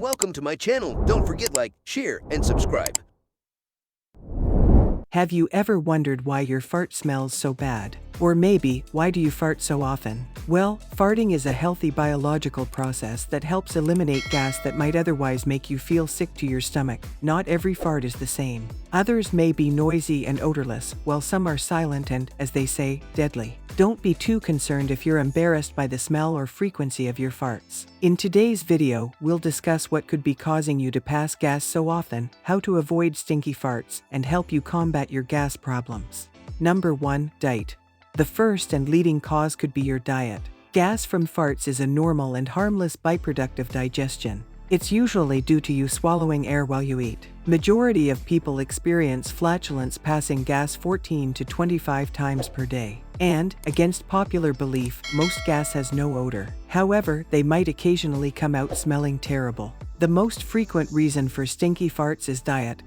welcome to my channel. Don't forget like, share, and subscribe. Have you ever wondered why your fart smells so bad? Or maybe, why do you fart so often? Well, farting is a healthy biological process that helps eliminate gas that might otherwise make you feel sick to your stomach. Not every fart is the same. Others may be noisy and odorless, while some are silent and, as they say, deadly. Don't be too concerned if you're embarrassed by the smell or frequency of your farts. In today's video, we'll discuss what could be causing you to pass gas so often, how to avoid stinky farts, and help you combat your gas problems. Number 1. Diet. The first and leading cause could be your diet. Gas from farts is a normal and harmless byproduct of digestion. It's usually due to you swallowing air while you eat. Majority of people experience flatulence passing gas 14 to 25 times per day. And, against popular belief, most gas has no odor. However, they might occasionally come out smelling terrible. The most frequent reason for stinky farts is diet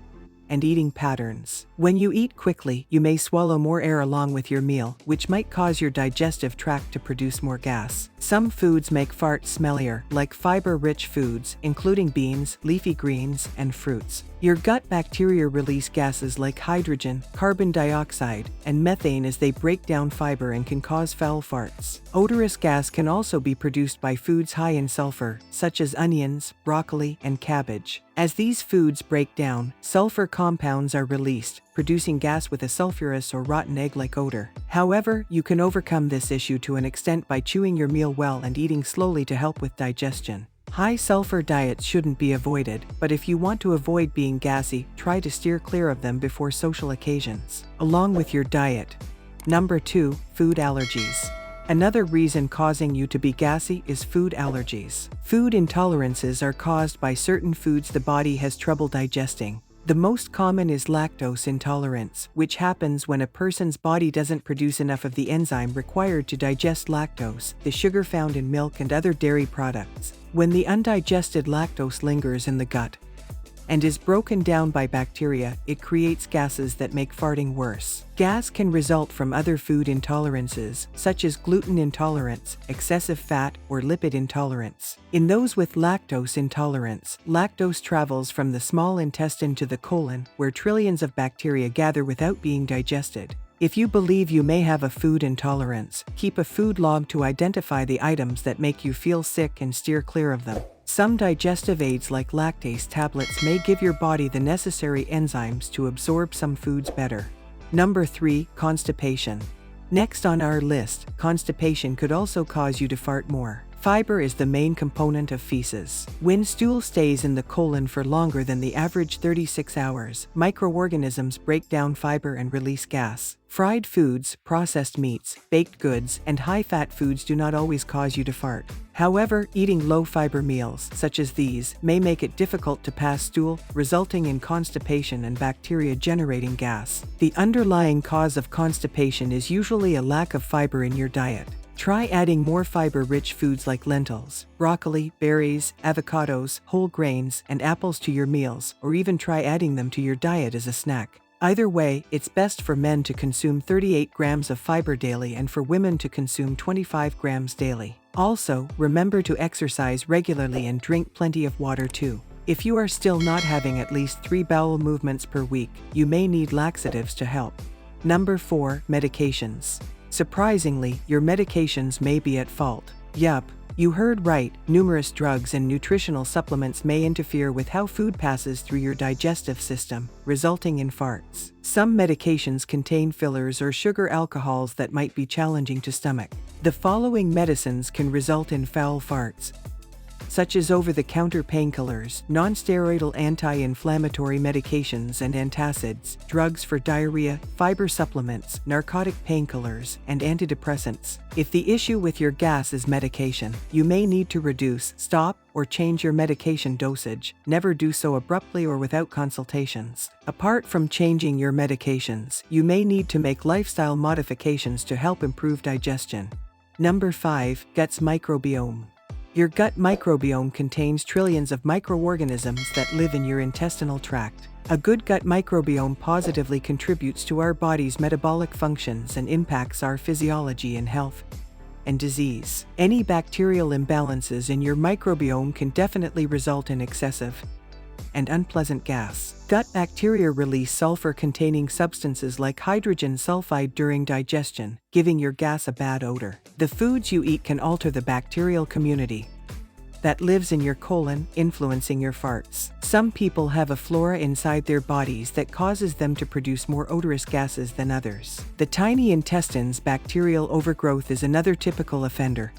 and eating patterns. When you eat quickly, you may swallow more air along with your meal, which might cause your digestive tract to produce more gas. Some foods make farts smellier, like fiber-rich foods, including beans, leafy greens, and fruits. Your gut bacteria release gases like hydrogen, carbon dioxide, and methane as they break down fiber and can cause foul farts. Odorous gas can also be produced by foods high in sulfur, such as onions, broccoli, and cabbage. As these foods break down, sulfur compounds are released, producing gas with a sulfurous or rotten egg-like odor. However, you can overcome this issue to an extent by chewing your meal well and eating slowly to help with digestion. High-sulfur diets shouldn't be avoided, but if you want to avoid being gassy, try to steer clear of them before social occasions. Along with your diet. Number 2. Food allergies. Another reason causing you to be gassy is food allergies. Food intolerances are caused by certain foods the body has trouble digesting. The most common is lactose intolerance, which happens when a person's body doesn't produce enough of the enzyme required to digest lactose, the sugar found in milk and other dairy products. When the undigested lactose lingers in the gut and is broken down by bacteria, it creates gases that make farting worse. Gas can result from other food intolerances, such as gluten intolerance, excessive fat, or lipid intolerance. In those with lactose intolerance, lactose travels from the small intestine to the colon, where trillions of bacteria gather without being digested. If you believe you may have a food intolerance, keep a food log to identify the items that make you feel sick and steer clear of them. Some digestive aids like lactase tablets may give your body the necessary enzymes to absorb some foods better. Number 3. Constipation. Next on our list, constipation could also cause you to fart more. Fiber is the main component of feces. When stool stays in the colon for longer than the average 36 hours, microorganisms break down fiber and release gas. Fried foods, processed meats, baked goods, and high-fat foods do not always cause you to fart. However, eating low-fiber meals, such as these, may make it difficult to pass stool, resulting in constipation and bacteria-generating gas. The underlying cause of constipation is usually a lack of fiber in your diet. Try adding more fiber-rich foods like lentils, broccoli, berries, avocados, whole grains, and apples to your meals, or even try adding them to your diet as a snack. Either way, it's best for men to consume 38 grams of fiber daily and for women to consume 25 grams daily. Also, remember to exercise regularly and drink plenty of water too. If you are still not having at least 3 bowel movements per week, you may need laxatives to help. Number 4. Medications. Surprisingly, your medications may be at fault. Yup, you heard right, numerous drugs and nutritional supplements may interfere with how food passes through your digestive system, resulting in farts. Some medications contain fillers or sugar alcohols that might be challenging to stomach. The following medicines can result in foul farts, such as over-the-counter painkillers, non-steroidal anti-inflammatory medications and antacids, drugs for diarrhea, fiber supplements, narcotic painkillers, and antidepressants. If the issue with your gas is medication, you may need to reduce, stop, or change your medication dosage. Never do so abruptly or without consultations. Apart from changing your medications, you may need to make lifestyle modifications to help improve digestion. Number 5. Gut's microbiome. Your gut microbiome contains trillions of microorganisms that live in your intestinal tract. A good gut microbiome positively contributes to our body's metabolic functions and impacts our physiology and health. and disease. Any bacterial imbalances in your microbiome can definitely result in excessive and unpleasant gas. Gut bacteria release sulfur-containing substances like hydrogen sulfide during digestion, giving your gas a bad odor. The foods you eat can alter the bacterial community that lives in your colon, influencing your farts. Some people have a flora inside their bodies that causes them to produce more odorous gases than others. The tiny intestine's bacterial overgrowth is another typical offender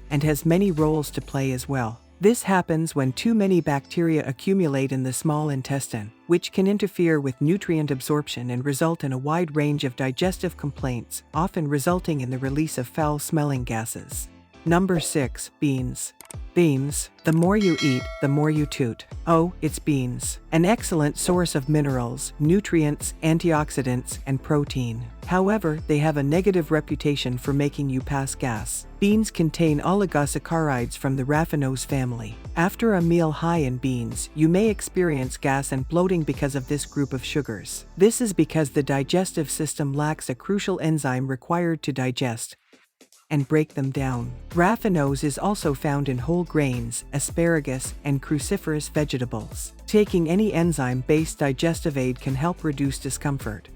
and has many roles to play as well. This happens when too many bacteria accumulate in the small intestine, which can interfere with nutrient absorption and result in a wide range of digestive complaints, often resulting in the release of foul-smelling gases. Number 6. Beans. Beans. The more you eat, the more you toot. Oh, it's beans. An excellent source of minerals, nutrients, antioxidants, and protein. However, they have a negative reputation for making you pass gas. Beans contain oligosaccharides from the raffinose family. After a meal high in beans, you may experience gas and bloating because of this group of sugars. This is because the digestive system lacks a crucial enzyme required to digest and break them down. Raffinose is also found in whole grains, asparagus, and cruciferous vegetables. Taking any enzyme-based digestive aid can help reduce discomfort.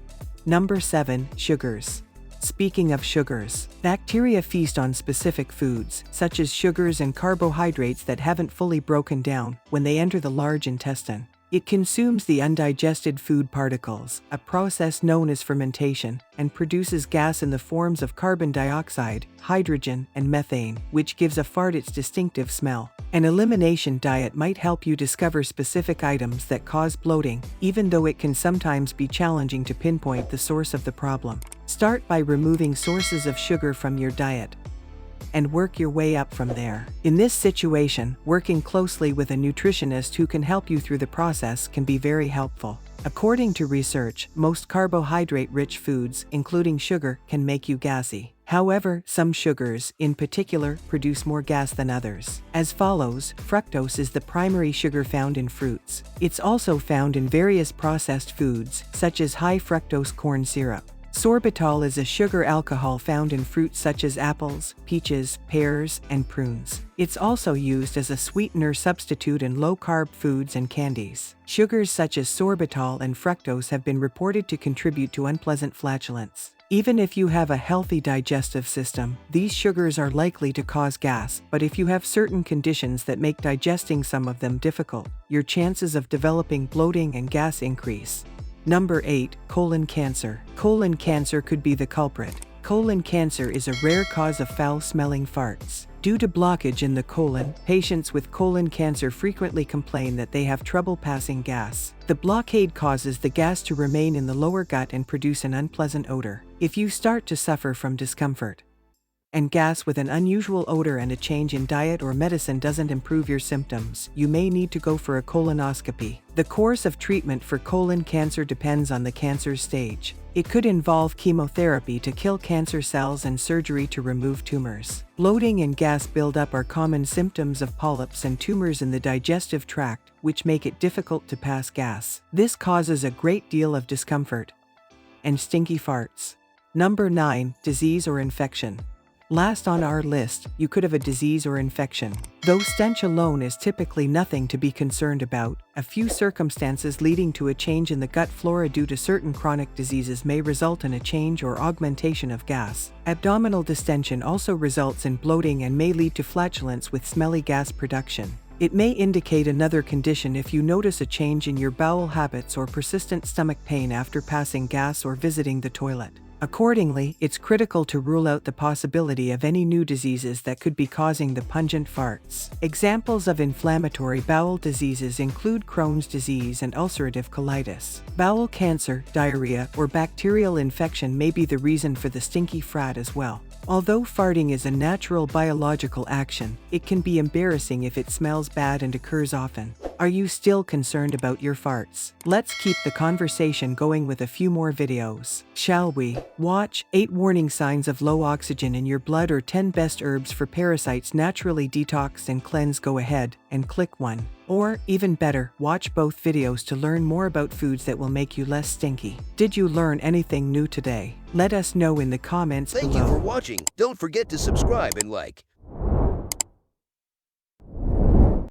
Number 7. Sugars. Speaking of sugars, bacteria feast on specific foods, such as sugars and carbohydrates that haven't fully broken down, when they enter the large intestine. It consumes the undigested food particles, a process known as fermentation, and produces gas in the forms of carbon dioxide, hydrogen, and methane, which gives a fart its distinctive smell. An elimination diet might help you discover specific items that cause bloating, even though it can sometimes be challenging to pinpoint the source of the problem. Start by removing sources of sugar from your diet and work your way up from there. In this situation, working closely with a nutritionist who can help you through the process can be very helpful. According to research, most carbohydrate-rich foods, including sugar, can make you gassy. However, some sugars, in particular, produce more gas than others. As follows, fructose is the primary sugar found in fruits. It's also found in various processed foods, such as high fructose corn syrup. Sorbitol is a sugar alcohol found in fruits such as apples, peaches, pears, and prunes. It's also used as a sweetener substitute in low-carb foods and candies. Sugars such as sorbitol and fructose have been reported to contribute to unpleasant flatulence. Even if you have a healthy digestive system, these sugars are likely to cause gas, but if you have certain conditions that make digesting some of them difficult, your chances of developing bloating and gas increase. Number 8. Colon cancer. Colon cancer could be the culprit. Colon cancer is a rare cause of foul-smelling farts. Due to blockage in the colon, patients with colon cancer frequently complain that they have trouble passing gas. The blockade causes the gas to remain in the lower gut and produce an unpleasant odor. If you start to suffer from discomfort and gas with an unusual odor and a change in diet or medicine doesn't improve your symptoms, you may need to go for a colonoscopy. The course of treatment for colon cancer depends on the cancer stage. It could involve chemotherapy to kill cancer cells and surgery to remove tumors. Bloating and gas buildup are common symptoms of polyps and tumors in the digestive tract, which make it difficult to pass gas. This causes a great deal of discomfort and stinky farts. Number 9. Disease or infection. Last on our list, you could have a disease or infection. Though stench alone is typically nothing to be concerned about, a few circumstances leading to a change in the gut flora due to certain chronic diseases may result in a change or augmentation of gas. Abdominal distension also results in bloating and may lead to flatulence with smelly gas production. It may indicate another condition if you notice a change in your bowel habits or persistent stomach pain after passing gas or visiting the toilet. Accordingly, it's critical to rule out the possibility of any new diseases that could be causing the pungent farts. Examples of inflammatory bowel diseases include Crohn's disease and ulcerative colitis. Bowel cancer, diarrhea, or bacterial infection may be the reason for the stinky frat as well. Although farting is a natural biological action, it can be embarrassing if it smells bad and occurs often. Are you still concerned about your farts? Let's keep the conversation going with a few more videos, shall we? Watch 8 warning signs of low oxygen in your blood or 10 best herbs for parasites naturally detox and cleanse. Go ahead, and click one. Or, even better, watch both videos to learn more about foods that will make you less stinky. Did you learn anything new today? Let us know in the comments Thank below. you for watching. Don't forget to subscribe and like.